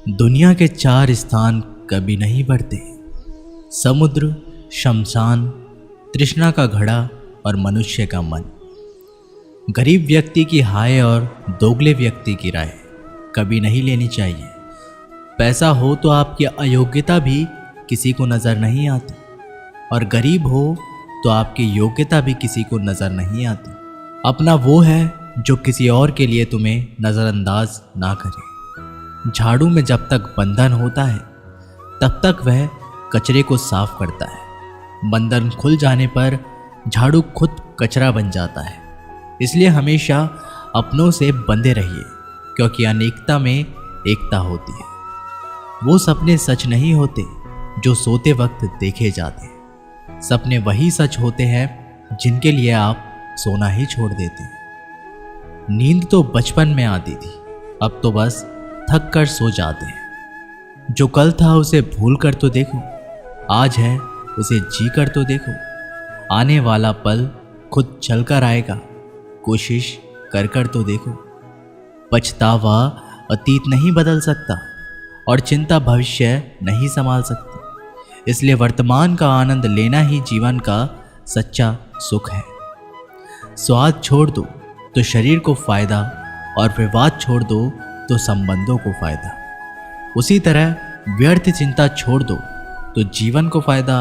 दुनिया के 4 स्थान कभी नहीं बढ़ते: समुद्र, शमशान, तृष्णा का घड़ा और मनुष्य का मन। गरीब व्यक्ति की हाय और दोगले व्यक्ति की राय कभी नहीं लेनी चाहिए। पैसा हो तो आपकी अयोग्यता भी किसी को नज़र नहीं आती, और गरीब हो तो आपकी योग्यता भी किसी को नज़र नहीं आती। अपना वो है जो किसी और के लिए तुम्हें नज़रअंदाज ना करे। झाड़ू में जब तक बंधन होता है तब तक वह कचरे को साफ करता है। बंधन खुल जाने पर झाड़ू खुद कचरा बन जाता है। इसलिए हमेशा अपनों से बंधे रहिए, क्योंकि अनेकता में एकता होती है। वो सपने सच नहीं होते जो सोते वक्त देखे जाते हैं। सपने वही सच होते हैं जिनके लिए आप सोना ही छोड़ देते हैं। नींद तो बचपन में आती थी, अब तो बस थक कर सो जाते हैं। जो कल था उसे भूल कर तो देखो, आज है उसे जी कर तो देखो। आने वाला पल खुद चल कर आएगा, कोशिश कर कर तो देखो। पछतावा अतीत नहीं बदल सकता और चिंता भविष्य नहीं संभाल सकती। इसलिए वर्तमान का आनंद लेना ही जीवन का सच्चा सुख है। स्वाद छोड़ दो तो शरीर को फायदा, और विवाद छोड़ दो तो संबंधों को फायदा। उसी तरह व्यर्थ चिंता छोड़ दो तो जीवन को फायदा।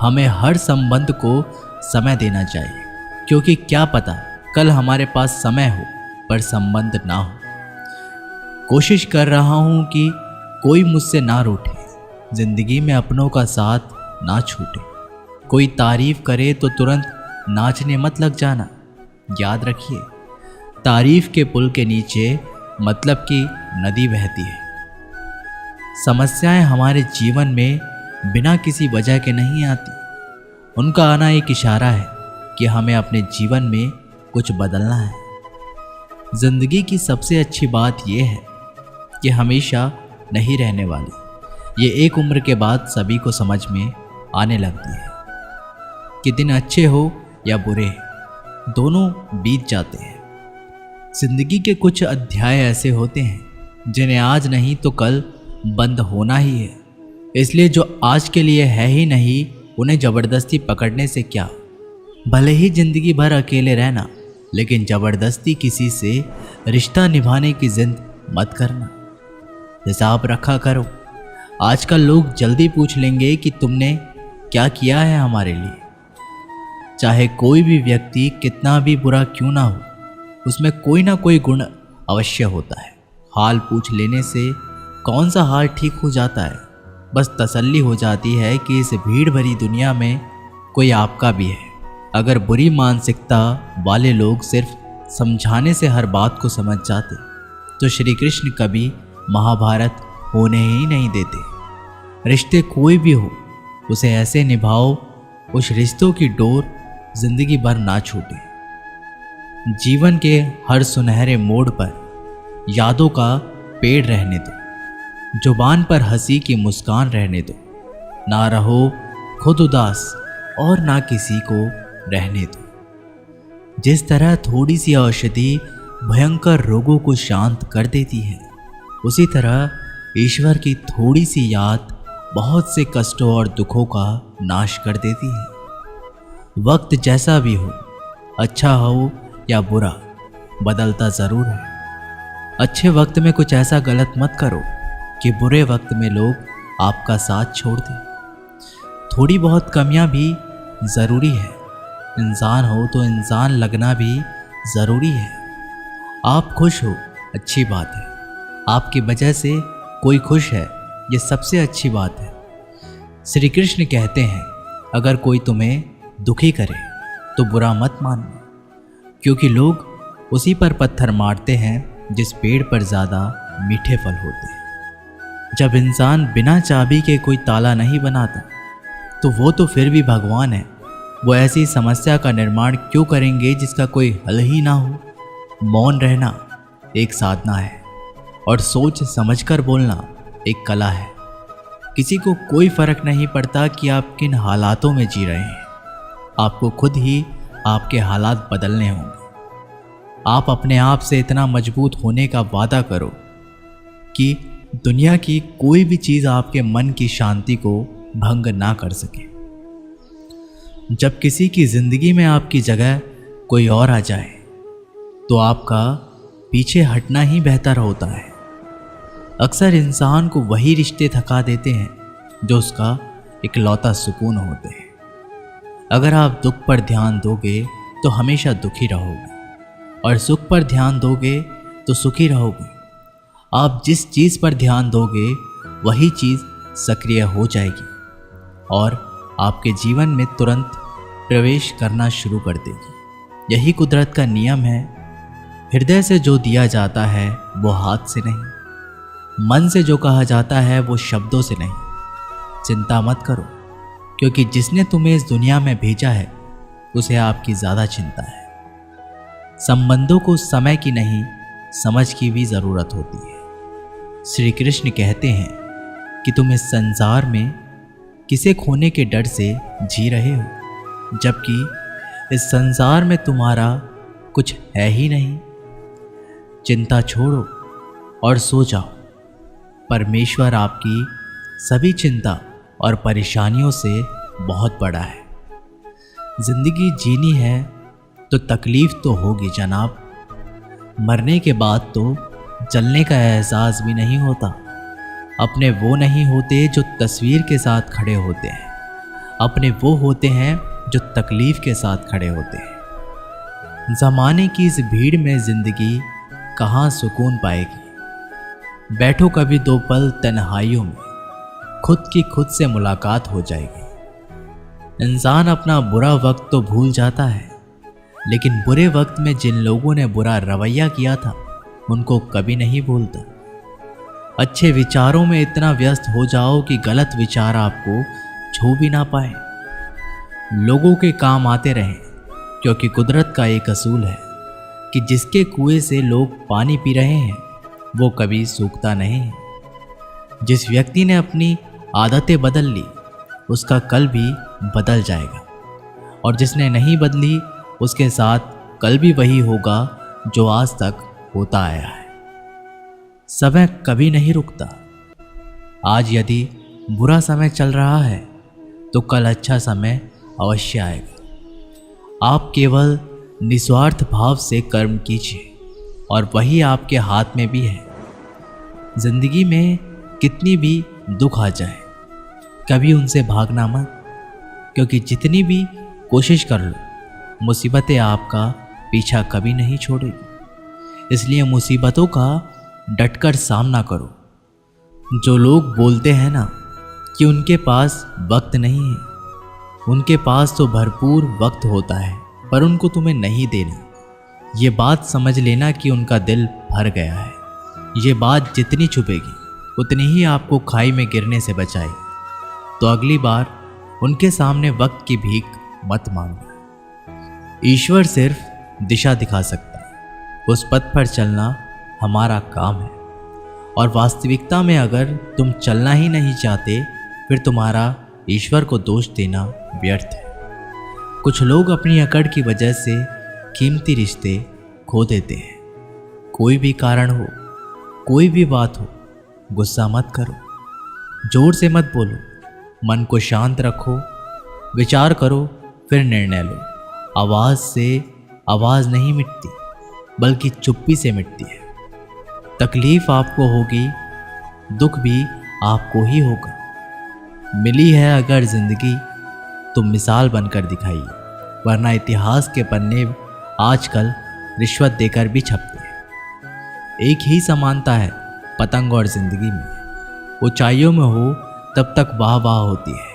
हमें हर संबंध को समय देना चाहिए, क्योंकि क्या पता कल हमारे पास समय हो पर संबंध ना हो। कोशिश कर रहा हूं कि कोई मुझसे ना रूठे, जिंदगी में अपनों का साथ ना छूटे। कोई तारीफ करे तो तुरंत नाचने मत लग जाना। याद रखिए, तारीफ के पुल के नीचे मतलब कि नदी बहती है। समस्याएं हमारे जीवन में बिना किसी वजह के नहीं आती। उनका आना एक इशारा है कि हमें अपने जीवन में कुछ बदलना है। जिंदगी की सबसे अच्छी बात यह है कि हमेशा नहीं रहने वाली। ये एक उम्र के बाद सभी को समझ में आने लगती है कि दिन अच्छे हो या बुरे, दोनों बीत जाते हैं। जिंदगी के कुछ अध्याय ऐसे होते हैं जिन्हें आज नहीं तो कल बंद होना ही है। इसलिए जो आज के लिए है ही नहीं, उन्हें ज़बरदस्ती पकड़ने से क्या। भले ही जिंदगी भर अकेले रहना, लेकिन ज़बरदस्ती किसी से रिश्ता निभाने की जिद मत करना। हिसाब रखा करो। आजकल लोग जल्दी पूछ लेंगे कि तुमने क्या किया है हमारे लिए। चाहे कोई भी व्यक्ति कितना भी बुरा क्यों ना हो, उसमें कोई ना कोई गुण अवश्य होता है। हाल पूछ लेने से कौन सा हाल ठीक हो जाता है। बस तसल्ली हो जाती है कि इस भीड़ भरी दुनिया में कोई आपका भी है। अगर बुरी मानसिकता वाले लोग सिर्फ समझाने से हर बात को समझ जाते तो श्री कृष्ण कभी महाभारत होने ही नहीं देते। रिश्ते कोई भी हो, उसे ऐसे निभाओ उस रिश्तों की डोर जिंदगी भर ना छूटे। जीवन के हर सुनहरे मोड़ पर यादों का पेड़ रहने दो। जुबान पर हंसी की मुस्कान रहने दो। ना रहो खुद उदास और ना किसी को रहने दो। जिस तरह थोड़ी सी औषधि भयंकर रोगों को शांत कर देती है, उसी तरह ईश्वर की थोड़ी सी याद बहुत से कष्टों और दुखों का नाश कर देती है। वक्त जैसा भी हो, अच्छा हो या बुरा, बदलता ज़रूर है। अच्छे वक्त में कुछ ऐसा गलत मत करो कि बुरे वक्त में लोग आपका साथ छोड़ दें। थोड़ी बहुत कमियां भी ज़रूरी है। इंसान हो तो इंसान लगना भी ज़रूरी है। आप खुश हो, अच्छी बात है। आपकी वजह से कोई खुश है, ये सबसे अच्छी बात है। श्री कृष्ण कहते हैं, अगर कोई तुम्हें दुखी करे तो बुरा मत मानना, क्योंकि लोग उसी पर पत्थर मारते हैं जिस पेड़ पर ज़्यादा मीठे फल होते हैं। जब इंसान बिना चाबी के कोई ताला नहीं बनाता तो वो तो फिर भी भगवान है। वो ऐसी समस्या का निर्माण क्यों करेंगे जिसका कोई हल ही ना हो। मौन रहना एक साधना है, और सोच समझकर बोलना एक कला है। किसी को कोई फर्क नहीं पड़ता कि आप किन हालातों में जी रहे हैं। आपको खुद ही आपके हालात बदलने होंगे। आप अपने आप से इतना मजबूत होने का वादा करो कि दुनिया की कोई भी चीज़ आपके मन की शांति को भंग ना कर सके। जब किसी की ज़िंदगी में आपकी जगह कोई और आ जाए तो आपका पीछे हटना ही बेहतर होता है। अक्सर इंसान को वही रिश्ते थका देते हैं जो उसका इकलौता सुकून होते हैं। अगर आप दुख पर ध्यान दोगे तो हमेशा दुखी रहोगे और सुख पर ध्यान दोगे तो सुखी रहोगे। आप जिस चीज़ पर ध्यान दोगे वही चीज़ सक्रिय हो जाएगी और आपके जीवन में तुरंत प्रवेश करना शुरू कर देगी। यही कुदरत का नियम है। हृदय से जो दिया जाता है वो हाथ से नहीं, मन से जो कहा जाता है वो शब्दों से नहीं। चिंता मत करो, क्योंकि जिसने तुम्हें इस दुनिया में भेजा है उसे आपकी ज़्यादा चिंता है। संबंधों को समय की नहीं, समझ की भी ज़रूरत होती है। श्री कृष्ण कहते हैं कि तुम इस संसार में किसे खोने के डर से जी रहे हो, जबकि इस संसार में तुम्हारा कुछ है ही नहीं। चिंता छोड़ो और सो जाओ। परमेश्वर आपकी सभी चिंता और परेशानियों से बहुत बड़ा है। जिंदगी जीनी है तो तकलीफ तो होगी जनाब। मरने के बाद तो जलने का एहसास भी नहीं होता। अपने वो नहीं होते जो तस्वीर के साथ खड़े होते हैं, अपने वो होते हैं जो तकलीफ के साथ खड़े होते हैं। ज़माने की इस भीड़ में ज़िंदगी कहाँ सुकून पाएगी। बैठो कभी दो पल तन्हाइयों में, खुद की खुद से मुलाकात हो जाएगी। इंसान अपना बुरा वक्त तो भूल जाता है, लेकिन बुरे वक्त में जिन लोगों ने बुरा रवैया किया था उनको कभी नहीं भूलता। अच्छे विचारों में इतना व्यस्त हो जाओ कि गलत विचार आपको छू भी ना पाए। लोगों के काम आते रहें, क्योंकि कुदरत का एक असूल है कि जिसके कुएं से लोग पानी पी रहे हैं वो कभी सूखता नहीं है। जिस व्यक्ति ने अपनी आदतें बदल ली उसका कल भी बदल जाएगा, और जिसने नहीं बदली उसके साथ कल भी वही होगा जो आज तक होता आया है। समय कभी नहीं रुकता। आज यदि बुरा समय चल रहा है तो कल अच्छा समय अवश्य आएगा। आप केवल निस्वार्थ भाव से कर्म कीजिए और वही आपके हाथ में भी है। जिंदगी में कितनी भी दुख आ जाए कभी उनसे भागना मत, क्योंकि जितनी भी कोशिश कर लो मुसीबतें आपका पीछा कभी नहीं छोड़ेगी। इसलिए मुसीबतों का डटकर सामना करो। जो लोग बोलते हैं ना कि उनके पास वक्त नहीं है, उनके पास तो भरपूर वक्त होता है, पर उनको तुम्हें नहीं देना। ये बात समझ लेना कि उनका दिल भर गया है। ये बात जितनी छुपेगी उतनी ही आपको खाई में गिरने से बचाएगी। तो अगली बार उनके सामने वक्त की भीख मत मांगना। ईश्वर सिर्फ दिशा दिखा सकता है, उस पथ पर चलना हमारा काम है। और वास्तविकता में अगर तुम चलना ही नहीं चाहते फिर तुम्हारा ईश्वर को दोष देना व्यर्थ है। कुछ लोग अपनी अकड़ की वजह से कीमती रिश्ते खो देते हैं। कोई भी कारण हो, कोई भी बात हो, गुस्सा मत करो, जोर से मत बोलो, मन को शांत रखो, विचार करो, फिर निर्णय लो। आवाज़ से आवाज़ नहीं मिटती, बल्कि चुप्पी से मिटती है। तकलीफ आपको होगी, दुख भी आपको ही होगा। मिली है अगर जिंदगी तो मिसाल बनकर दिखाइए, वरना इतिहास के पन्ने आजकल रिश्वत देकर भी छपते हैं। एक ही समानता है पतंग और जिंदगी में। ऊंचाइयों में हो तब तक वाह वाह होती है।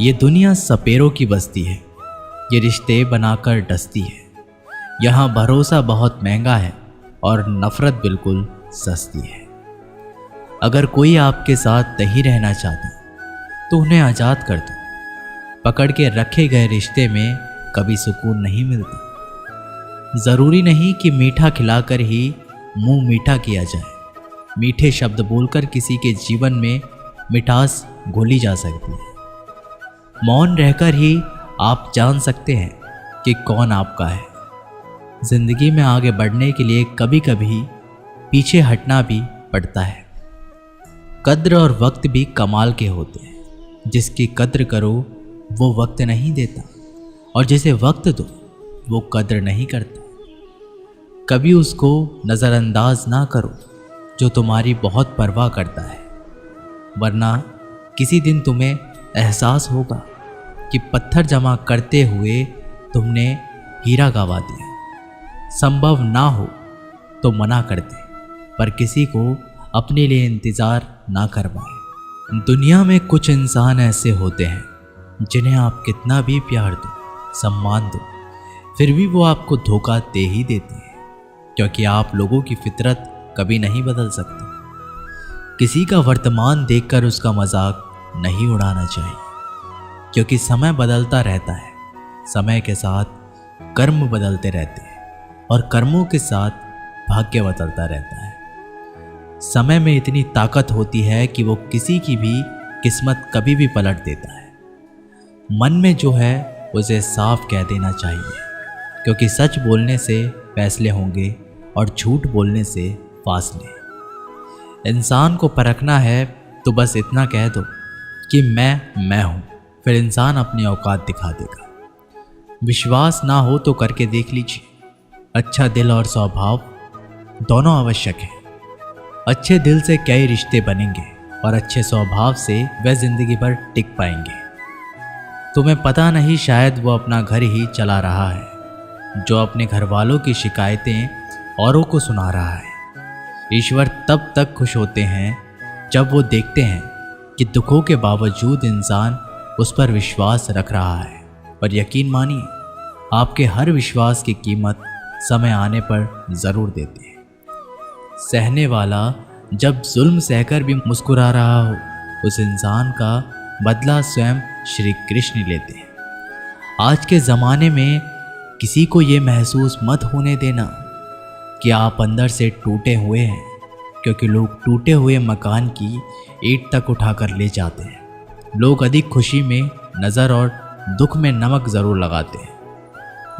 ये दुनिया सपेरों की बस्ती है, ये रिश्ते बनाकर डसती है। यहाँ भरोसा बहुत महंगा है और नफरत बिल्कुल सस्ती है। अगर कोई आपके साथ नहीं रहना चाहता तो उन्हें आज़ाद कर दो। पकड़ के रखे गए रिश्ते में कभी सुकून नहीं मिलता। ज़रूरी नहीं कि मीठा खिलाकर ही मुंह मीठा किया जाए। मीठे शब्द बोलकर किसी के जीवन में मिठास घोली जा सकती है। मौन रहकर ही आप जान सकते हैं कि कौन आपका है। जिंदगी में आगे बढ़ने के लिए कभी कभी पीछे हटना भी पड़ता है। कद्र और वक्त भी कमाल के होते हैं। जिसकी कद्र करो वो वक्त नहीं देता, और जिसे वक्त दो वो कद्र नहीं करता। कभी उसको नज़रअंदाज ना करो जो तुम्हारी बहुत परवाह करता है, वरना किसी दिन तुम्हें एहसास होगा कि पत्थर जमा करते हुए तुमने हीरा गंवा दिया। संभव ना हो तो मना कर दे, पर किसी को अपने लिए इंतज़ार ना करवाए। दुनिया में कुछ इंसान ऐसे होते हैं जिन्हें आप कितना भी प्यार दो, सम्मान दो, फिर भी वो आपको धोखा दे ही देते हैं, क्योंकि आप लोगों की फितरत कभी नहीं बदल सकते। किसी का वर्तमान देखकर उसका मजाक नहीं उड़ाना चाहिए, क्योंकि समय बदलता रहता है। समय के साथ कर्म बदलते रहते हैं और कर्मों के साथ भाग्य बदलता रहता है। समय में इतनी ताकत होती है कि वो किसी की भी किस्मत कभी भी पलट देता है। मन में जो है उसे साफ कह देना चाहिए, क्योंकि सच बोलने से फैसले होंगे और झूठ बोलने से फासले। इंसान को परखना है तो बस इतना कह दो कि मैं हूँ, फिर इंसान अपनी औकात दिखा देगा। विश्वास ना हो तो करके देख लीजिए। अच्छा दिल और स्वभाव दोनों आवश्यक है। अच्छे दिल से कई रिश्ते बनेंगे और अच्छे स्वभाव से वह जिंदगी भर टिक पाएंगे। तुम्हें पता नहीं, शायद वो अपना घर ही चला रहा है, जो अपने घर वालों की शिकायतें औरों को सुना रहा है। ईश्वर तब तक खुश होते हैं जब वो देखते हैं कि दुखों के बावजूद इंसान उस पर विश्वास रख रहा है। और यकीन मानिए, आपके हर विश्वास की कीमत समय आने पर ज़रूर देते हैं। सहने वाला जब जुल्म सहकर भी मुस्कुरा रहा हो, उस इंसान का बदला स्वयं श्री कृष्ण लेते हैं। आज के ज़माने में किसी को ये महसूस मत होने देना कि आप अंदर से टूटे हुए हैं, क्योंकि लोग टूटे हुए मकान की ईंट तक उठाकर ले जाते हैं। लोग अधिक खुशी में नज़र और दुख में नमक ज़रूर लगाते हैं।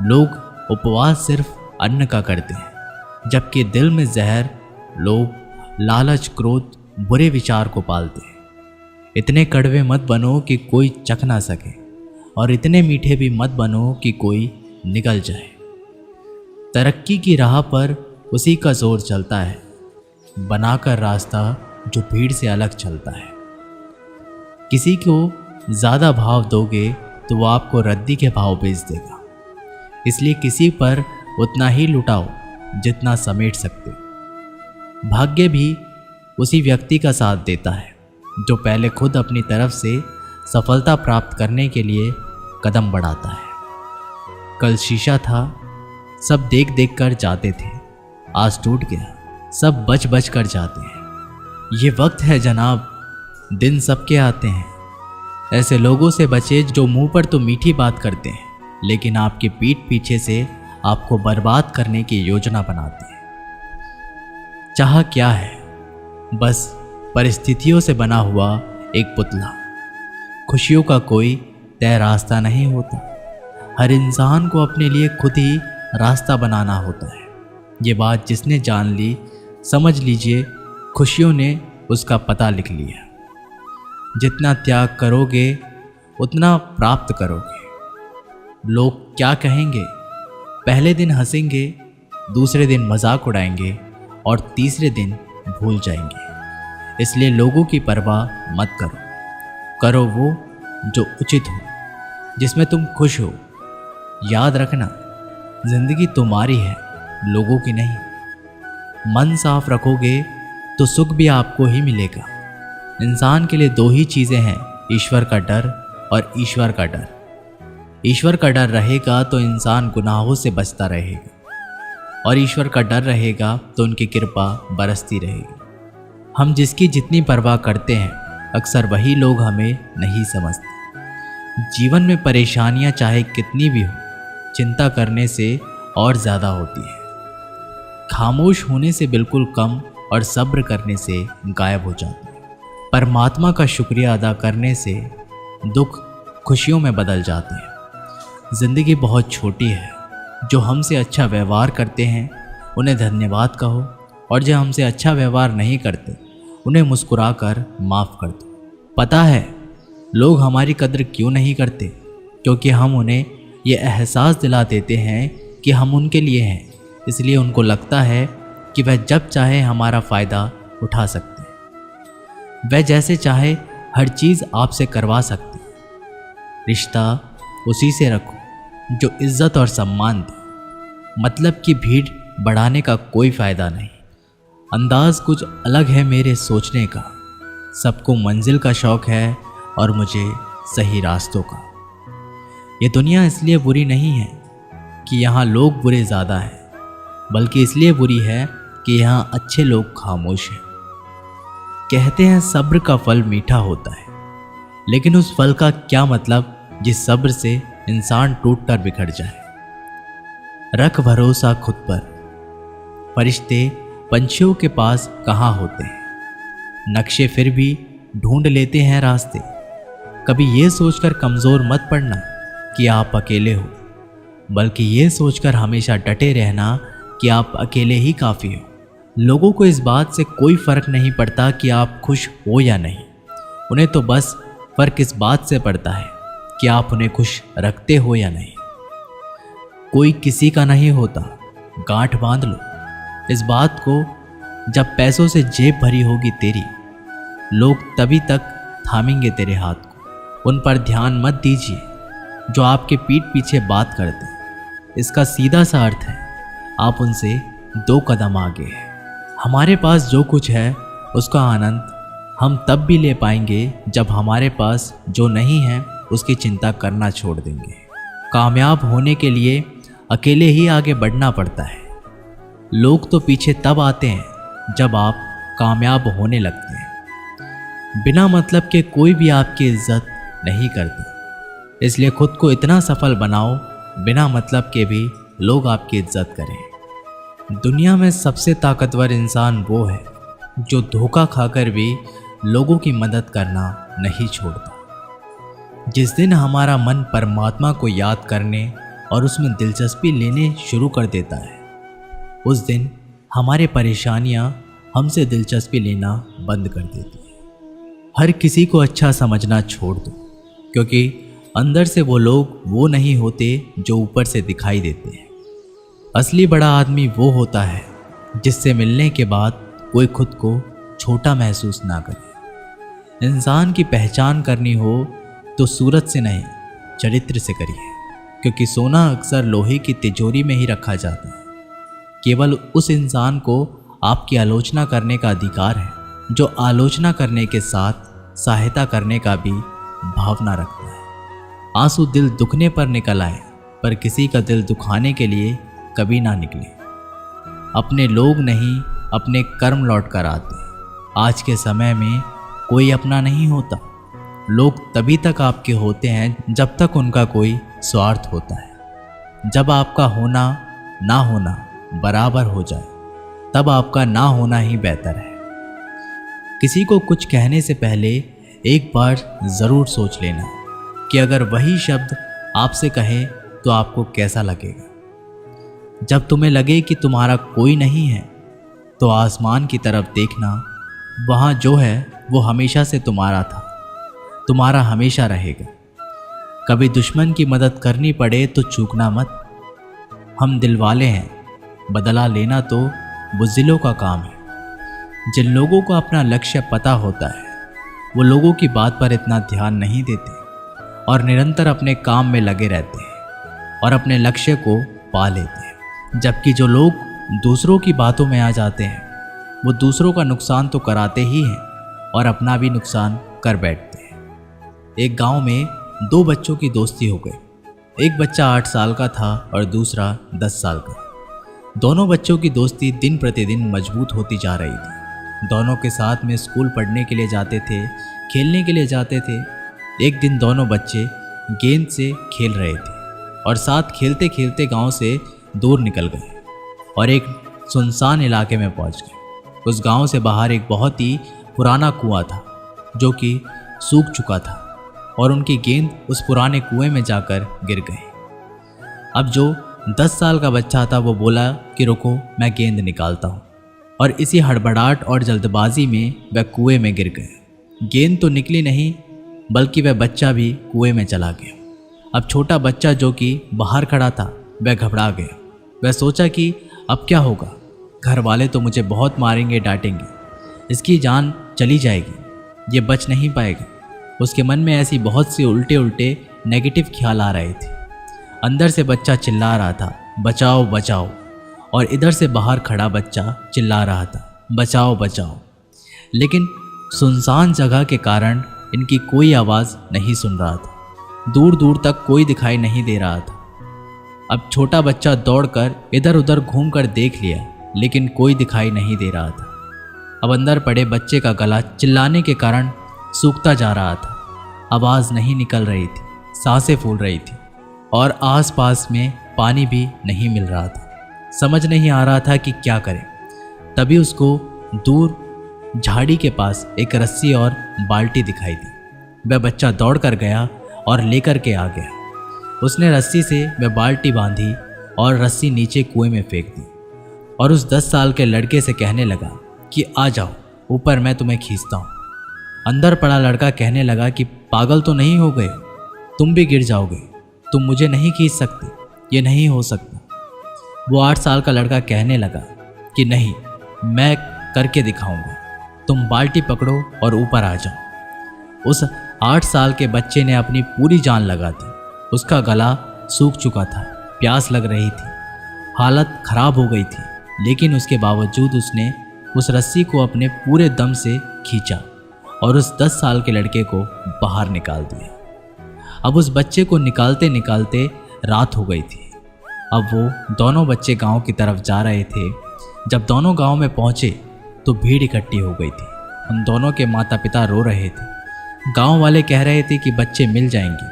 लोग उपवास सिर्फ अन्न का करते हैं, जबकि दिल में जहर लोग लालच, क्रोध, बुरे विचार को पालते हैं। इतने कड़वे मत बनो कि कोई चख ना सके, और इतने मीठे भी मत बनो कि कोई निगल जाए। तरक्की की राह पर उसी का जोर चलता है, बनाकर रास्ता जो भीड़ से अलग चलता है। किसी को ज़्यादा भाव दोगे तो वो आपको रद्दी के भाव बेच देगा। इसलिए किसी पर उतना ही लुटाओ जितना समेट सकते हो। भाग्य भी उसी व्यक्ति का साथ देता है जो पहले खुद अपनी तरफ से सफलता प्राप्त करने के लिए कदम बढ़ाता है। कल शीशा था, सब देख देख कर जाते थे, आज टूट गया, सब बच बच कर जाते हैं। ये वक्त है जनाब, दिन सबके आते हैं। ऐसे लोगों से बचे जो मुंह पर तो मीठी बात करते हैं, लेकिन आपकी पीठ पीछे से आपको बर्बाद करने की योजना बनाते हैं। चाह क्या है? बस परिस्थितियों से बना हुआ एक पुतला। खुशियों का कोई तय रास्ता नहीं होता। हर इंसान को अपने लिए खुद ही रास्ता बनाना होता है। ये बात जिसने जान ली, समझ लीजिए खुशियों ने उसका पता लिख लिया। जितना त्याग करोगे उतना प्राप्त करोगे। लोग क्या कहेंगे? पहले दिन हंसेंगे, दूसरे दिन मजाक उड़ाएंगे और तीसरे दिन भूल जाएंगे। इसलिए लोगों की परवाह मत करो। करो वो जो उचित हो, जिसमें तुम खुश हो। याद रखना, जिंदगी तुम्हारी है, लोगों की नहीं। मन साफ रखोगे तो सुख भी आपको ही मिलेगा। इंसान के लिए दो ही चीज़ें हैं, ईश्वर का डर और ईश्वर का डर। ईश्वर का डर रहेगा तो इंसान गुनाहों से बचता रहेगा, और ईश्वर का डर रहेगा तो उनकी कृपा बरसती रहेगी। हम जिसकी जितनी परवाह करते हैं, अक्सर वही लोग हमें नहीं समझते। जीवन में परेशानियां चाहे कितनी भी हो, चिंता करने से और ज़्यादा होती है। खामोश होने से बिल्कुल कम और सब्र करने से गायब हो जाती है। परमात्मा का शुक्रिया अदा करने से दुख खुशियों में बदल जाते हैं। ज़िंदगी बहुत छोटी है। जो हमसे अच्छा व्यवहार करते हैं उन्हें धन्यवाद कहो, और जो हमसे अच्छा व्यवहार नहीं करते उन्हें मुस्कुराकर माफ़ कर दो। पता है लोग हमारी कद्र क्यों नहीं करते? क्योंकि हम उन्हें ये एहसास दिला देते हैं कि हम उनके लिए हैं, इसलिए उनको लगता है कि वह जब चाहे हमारा फ़ायदा उठा सकते हैं। वह जैसे चाहे हर चीज़ आपसे करवा सकते हैं। रिश्ता उसी से रखो जो इज्जत और सम्मान दे। मतलब की भीड़ बढ़ाने का कोई फ़ायदा नहीं। अंदाज कुछ अलग है मेरे सोचने का। सबको मंजिल का शौक़ है और मुझे सही रास्तों का। ये दुनिया इसलिए बुरी नहीं है कि यहाँ लोग बुरे ज़्यादा हैं, बल्कि इसलिए बुरी है कि यहाँ अच्छे लोग खामोश हैं। कहते हैं सब्र का फल मीठा होता है, लेकिन उस फल का क्या मतलब जिस सब्र से इंसान टूट कर बिखर जाए। रख भरोसा खुद पर। फरिश्ते पंछियों के पास कहाँ होते हैं, नक्शे फिर भी ढूंढ लेते हैं रास्ते। कभी ये सोचकर कमज़ोर मत पड़ना कि आप अकेले हो, बल्कि ये सोचकर हमेशा डटे रहना कि आप अकेले ही काफ़ी हो। लोगों को इस बात से कोई फ़र्क नहीं पड़ता कि आप खुश हो या नहीं। उन्हें तो बस फ़र्क इस बात से पड़ता है कि आप उन्हें खुश रखते हो या नहीं। कोई किसी का नहीं होता, गांठ बांध लो इस बात को। जब पैसों से जेब भरी होगी तेरी, लोग तभी तक थामेंगे तेरे हाथ को। उन पर ध्यान मत दीजिए जो आपके पीठ पीछे बात करते हैं। इसका सीधा सा अर्थ है आप उनसे 2 कदम आगे हैं। हमारे पास जो कुछ है उसका आनंद हम तब भी ले पाएंगे जब हमारे पास जो नहीं है उसकी चिंता करना छोड़ देंगे। कामयाब होने के लिए अकेले ही आगे बढ़ना पड़ता है। लोग तो पीछे तब आते हैं जब आप कामयाब होने लगते हैं। बिना मतलब के कोई भी आपकी इज्जत नहीं करता, इसलिए खुद को इतना सफल बनाओ बिना मतलब के भी लोग आपकी इज्जत करें। दुनिया में सबसे ताकतवर इंसान वो है जो धोखा खाकर भी लोगों की मदद करना नहीं छोड़ता। जिस दिन हमारा मन परमात्मा को याद करने और उसमें दिलचस्पी लेने शुरू कर देता है, उस दिन हमारे परेशानियां हमसे दिलचस्पी लेना बंद कर देती हैं। हर किसी को अच्छा समझना छोड़ दो, क्योंकि अंदर से वो लोग वो नहीं होते जो ऊपर से दिखाई देते हैं। असली बड़ा आदमी वो होता है जिससे मिलने के बाद कोई खुद को छोटा महसूस ना करे। इंसान की पहचान करनी हो तो सूरत से नहीं, चरित्र से करिए, क्योंकि सोना अक्सर लोहे की तिजोरी में ही रखा जाता है। केवल उस इंसान को आपकी आलोचना करने का अधिकार है जो आलोचना करने के साथ सहायता करने का भी भावना रखता है। आंसू दिल दुखने पर निकल आए, पर किसी का दिल दुखाने के लिए कभी ना निकले। अपने लोग नहीं, अपने कर्म लौट कर आते। आज के समय में कोई अपना नहीं होता। लोग तभी तक आपके होते हैं जब तक उनका कोई स्वार्थ होता है। जब आपका होना ना होना बराबर हो जाए, तब आपका ना होना ही बेहतर है। किसी को कुछ कहने से पहले एक बार ज़रूर सोच लेना कि अगर वही शब्द आपसे कहे तो आपको कैसा लगेगा। जब तुम्हें लगे कि तुम्हारा कोई नहीं है, तो आसमान की तरफ देखना। वहाँ जो है वो हमेशा से तुम्हारा था, तुम्हारा हमेशा रहेगा। कभी दुश्मन की मदद करनी पड़े तो चूकना मत। हम दिलवाले हैं, बदला लेना तो बुज़दिलों का काम है। जिन लोगों को अपना लक्ष्य पता होता है, वो लोगों की बात पर इतना ध्यान नहीं देते और निरंतर अपने काम में लगे रहते हैं और अपने लक्ष्य को पा लेते हैं। जबकि जो लोग दूसरों की बातों में आ जाते हैं, वो दूसरों का नुकसान तो कराते ही हैं और अपना भी नुकसान कर बैठते हैं। एक गांव में 2 बच्चों की दोस्ती हो गई। एक बच्चा 8 साल का था और दूसरा 10 साल का। दोनों बच्चों की दोस्ती दिन प्रतिदिन मजबूत होती जा रही थी। दोनों के साथ में स्कूल पढ़ने के लिए जाते थे, खेलने के लिए जाते थे। एक दिन दोनों बच्चे गेंद से खेल रहे थे और साथ खेलते खेलते गांव से दूर निकल गए और एक सुनसान इलाके में पहुंच गए। उस गांव से बाहर एक बहुत ही पुराना कुआं था जो कि सूख चुका था और उनकी गेंद उस पुराने कुएं में जाकर गिर गई। अब जो 10 साल का बच्चा था वो बोला कि रुको, मैं गेंद निकालता हूँ, और इसी हड़बड़ाहट और जल्दबाजी में वह कुएं में गिर गए। गेंद तो निकली नहीं, बल्कि वह बच्चा भी कुएं में चला गया। अब छोटा बच्चा जो कि बाहर खड़ा था वह घबरा गया। वह सोचा कि अब क्या होगा, घर वाले तो मुझे बहुत मारेंगे, डांटेंगे, इसकी जान चली जाएगी, ये बच नहीं पाएगा। उसके मन में ऐसी बहुत सी उल्टे नेगेटिव ख्याल आ रहे थे। अंदर से बच्चा चिल्ला रहा था, बचाओ बचाओ, और इधर से बाहर खड़ा बच्चा चिल्ला रहा था, बचाओ बचाओ। लेकिन सुनसान जगह के कारण इनकी कोई आवाज़ नहीं सुन रहा था। दूर दूर तक कोई दिखाई नहीं दे रहा था। अब छोटा बच्चा दौड़कर इधर उधर घूमकर देख लिया, लेकिन कोई दिखाई नहीं दे रहा था। अब अंदर पड़े बच्चे का गला चिल्लाने के कारण सूखता जा रहा था। आवाज़ नहीं निकल रही थी, सांसें फूल रही थी, और आसपास में पानी भी नहीं मिल रहा था। समझ नहीं आ रहा था कि क्या करे। तभी उसको दूर झाड़ी के पास एक रस्सी और बाल्टी दिखाई दी। वह बच्चा दौड़ कर गया और लेकर के आ गया। उसने रस्सी से वह बाल्टी बांधी और रस्सी नीचे कुएं में फेंक दी, और उस 10 साल के लड़के से कहने लगा कि आ जाओ ऊपर, मैं तुम्हें खींचता हूँ। अंदर पड़ा लड़का कहने लगा कि पागल तो नहीं हो गए, तुम भी गिर जाओगे, तुम मुझे नहीं खींच सकते, ये नहीं हो सकता। वो 8 साल का लड़का कहने लगा कि नहीं, मैं करके दिखाऊंगा, तुम बाल्टी पकड़ो और ऊपर आ जाओ। उस 8 साल के बच्चे ने अपनी पूरी जान लगा दी। उसका गला सूख चुका था, प्यास लग रही थी, हालत खराब हो गई थी, लेकिन उसके बावजूद उसने उस रस्सी को अपने पूरे दम से खींचा और उस 10 साल के लड़के को बाहर निकाल दिया। अब उस बच्चे को निकालते निकालते रात हो गई थी। अब वो दोनों बच्चे गांव की तरफ जा रहे थे। जब दोनों गांव में पहुंचे तो भीड़ इकट्ठी हो गई थी। उन दोनों के माता पिता रो रहे थे। गांव वाले कह रहे थे कि बच्चे मिल जाएंगे,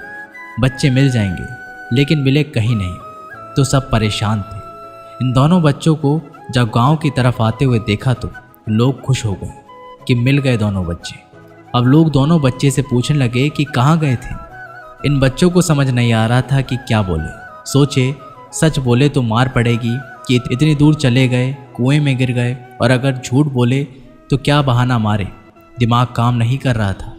बच्चे मिल जाएंगे, लेकिन मिले कहीं नहीं। तो सब परेशान थे। इन दोनों बच्चों को जब गांव की तरफ आते हुए देखा तो लोग खुश हो गए कि मिल गए दोनों बच्चे। अब लोग दोनों बच्चे से पूछने लगे कि कहाँ गए थे। इन बच्चों को समझ नहीं आ रहा था कि क्या बोले। सोचे सच बोले तो मार पड़ेगी कि इतनी दूर चले गए, कुएं में गिर गए, और अगर झूठ बोले तो क्या बहाना मारे। दिमाग काम नहीं कर रहा था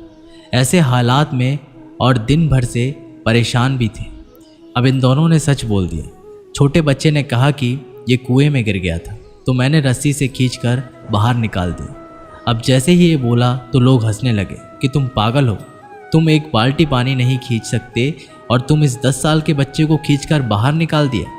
ऐसे हालात में, और दिन भर से परेशान भी थे। अब इन दोनों ने सच बोल दिया। छोटे बच्चे ने कहा कि ये कुएं में गिर गया था तो मैंने रस्सी से खींचकर बाहर निकाल दी। अब जैसे ही ये बोला तो लोग हंसने लगे कि तुम पागल हो, तुम एक बाल्टी पानी नहीं खींच सकते और तुम इस 10 साल के बच्चे को खींचकर बाहर निकाल दिया।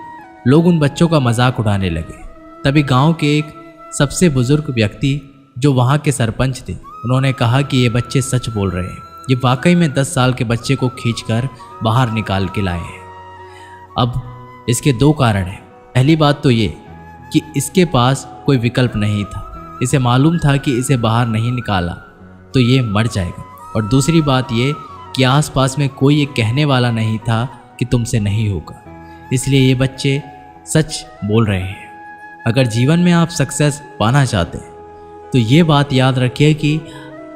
लोग उन बच्चों का मजाक उड़ाने लगे। तभी गांव के एक सबसे बुजुर्ग व्यक्ति जो वहां के सरपंच थे, उन्होंने कहा कि ये बच्चे सच बोल रहे हैं, ये वाकई में 10 साल के बच्चे को खींचकर बाहर निकाल के लाए हैं। अब इसके 2 कारण हैं। पहली बात तो ये कि इसके पास कोई विकल्प नहीं था। इसे मालूम था कि इसे बाहर नहीं निकाला तो ये मर जाएगा, और दूसरी बात ये कि आसपास में कोई ये कहने वाला नहीं था कि तुमसे नहीं होगा। इसलिए ये बच्चे सच बोल रहे हैं। अगर जीवन में आप सक्सेस पाना चाहते हैं तो ये बात याद रखिए कि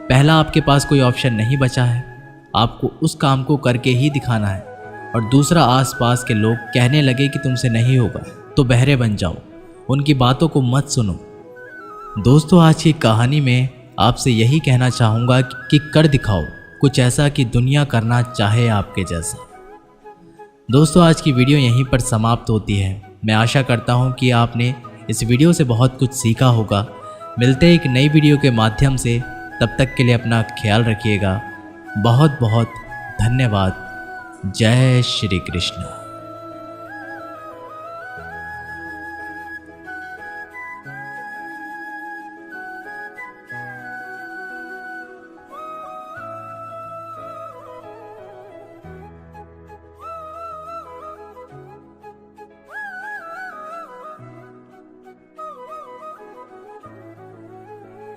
पहला आपके पास कोई ऑप्शन नहीं बचा है, आपको उस काम को करके ही दिखाना है। और दूसरा, आसपास के लोग कहने लगे कि तुमसे नहीं होगा तो बहरे बन जाओ, उनकी बातों को मत सुनो। दोस्तों, आज की कहानी में आपसे यही कहना चाहूँगा कि कर दिखाओ कुछ ऐसा कि दुनिया करना चाहे आपके जैसा। दोस्तों, आज की वीडियो यहीं पर समाप्त होती है। मैं आशा करता हूँ कि आपने इस वीडियो से बहुत कुछ सीखा होगा। मिलते हैं एक नई वीडियो के माध्यम से। तब तक के लिए अपना ख्याल रखिएगा। बहुत बहुत धन्यवाद। जय श्री कृष्ण।